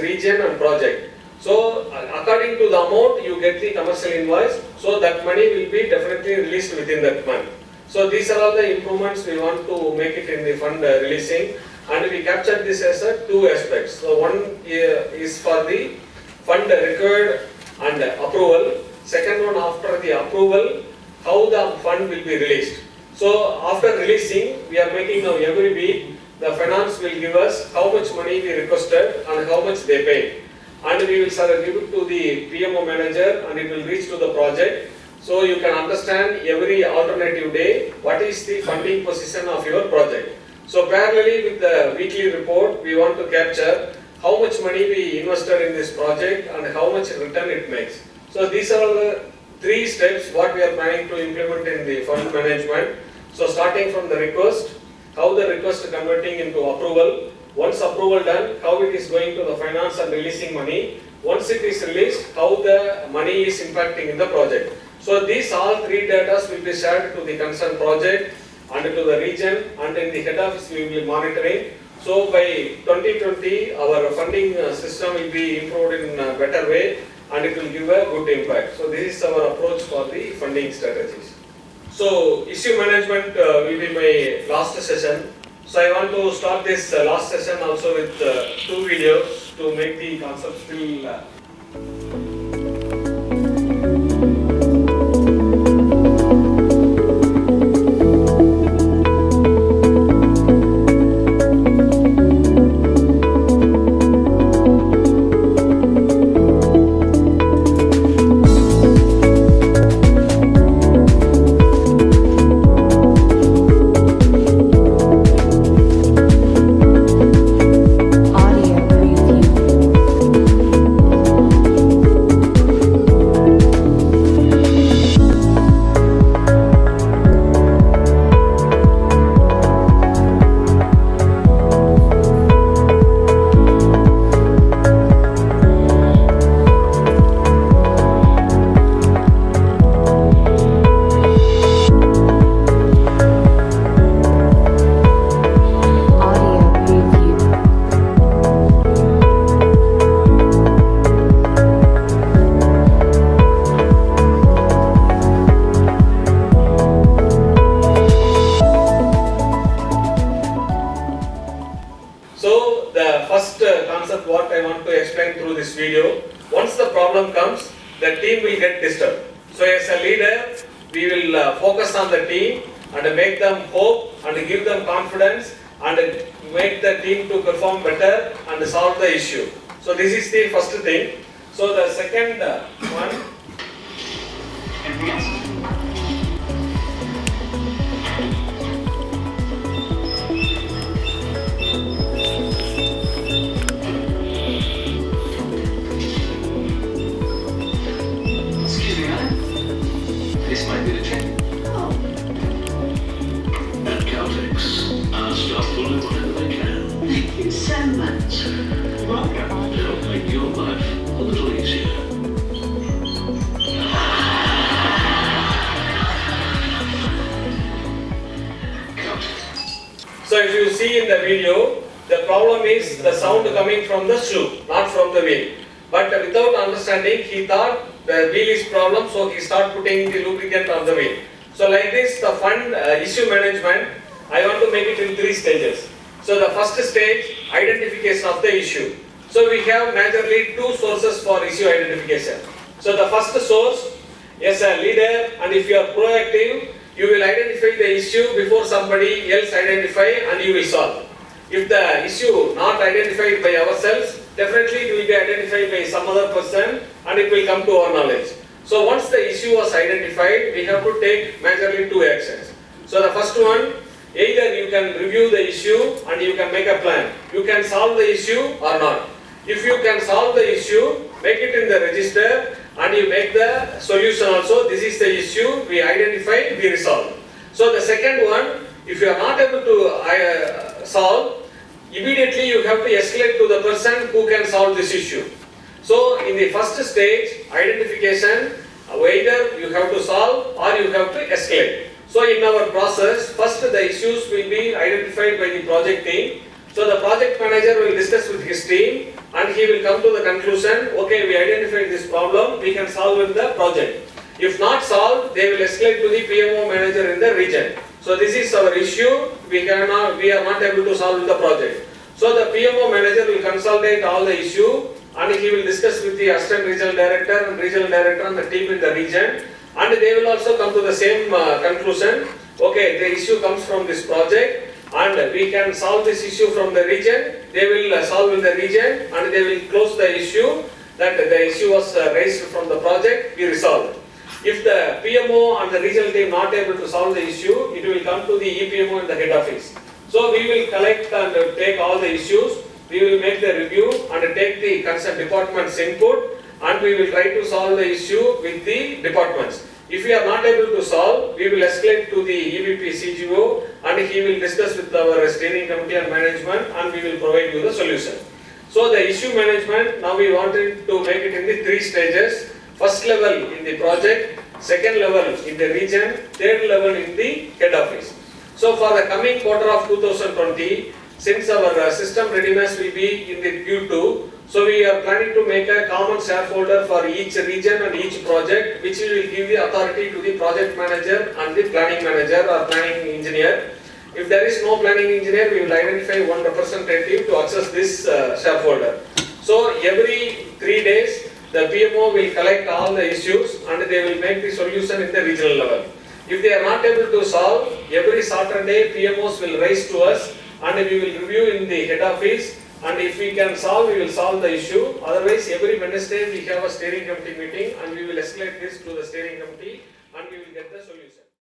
region and project. So according to the amount you get the commercial invoice, so that money will be definitely released within that month. So these are all the improvements we want to make it in the fund releasing, and we captured this as two aspects. So one is for the fund required and approval. Second one, after the approval, how the fund will be released. So after releasing, we are making now every week, the finance will give us how much money we requested and how much they paid. And we will give it to the PMO manager and it will reach to the project. So you can understand every alternative day what is the funding position of your project. So parallelly with the weekly report, we want to capture how much money we invested in this project and how much return it makes. So these are the three steps what we are planning to implement in the fund management. So starting from the request, how the request converting into approval. Once approval done, how it is going to the finance and releasing money. Once it is released, how the money is impacting in the project. So these all three data will be shared to the concerned project and to the region, and in the head office we will be monitoring. So by 2020, our funding system will be improved in a better way and it will give a good impact. So this is our approach for the funding strategies. So issue management will be my last session. So I want to start this last session also with two videos to make the concept still video. Once the problem comes, the team will get disturbed. So as a leader, we will focus on the team and make them hope and give them confidence and make the team to perform better and solve the issue. So this is the first thing. So the second one. So if you see in the video, the problem is the sound coming from the shoe, not from the wheel. But without understanding, he thought the wheel is problem, so he started putting the lubricant on the wheel. So like this, the fund issue management, I want to make it in 3 stages. So the first stage, identification of the issue. So we have majorly 2 sources for issue identification. So the first source, as a leader, and if you are proactive, you will identify the issue before somebody else identify and you will solve. If the issue not identified by ourselves, definitely it will be identified by some other person and it will come to our knowledge. So once the issue was identified, we have to take majorly 2 actions. So the first one, either you can review the issue and you can make a plan. You can solve the issue or not. If you can solve the issue, make it in the register and you make the solution also. This is the issue, we identify, we resolve. So the second one, if you are not able to solve, immediately you have to escalate to the person who can solve this issue. So in the first stage, identification, either you have to solve or you have to escalate. So in our process, first the issues will be identified by the project team. So the project manager will discuss with his team and he will come to the conclusion, okay, we identified this problem, we can solve in the project. If not solved, they will escalate to the PMO manager in the region. So this is our issue, we are not able to solve in the project. So the PMO manager will consolidate all the issue and he will discuss with the assistant regional director and the team in the region, and they will also come to the same conclusion, okay, the issue comes from this project and we can solve this issue from the region. They will solve in the region and they will close the issue, that the issue was raised from the project, be resolved. If the PMO and the regional team not able to solve the issue, it will come to the EPMO in the head office. So we will collect and take all the issues, we will make the review and take the concerned department's input, and we will try to solve the issue with the departments. If we are not able to solve, we will escalate to the EVP CGO and he will discuss with our steering committee and management and we will provide you the solution. So the issue management, now we wanted to make it in the 3 stages. First level in the project, second level in the region, third level in the head office. So for the coming quarter of 2020, since our system readiness will be in the Q2, so we are planning to make a common shareholder for each region and each project, which will give the authority to the project manager and the planning manager or planning engineer. If there is no planning engineer, we will identify one representative to access this shareholder. So every 3 days, the PMO will collect all the issues and they will make the solution in the regional level. If they are not able to solve, every Saturday PMOs will raise to us and we will review in the head office, and if we can solve, we will solve the issue. Otherwise, every Wednesday we have a steering committee meeting and we will escalate this to the steering committee and we will get the solution.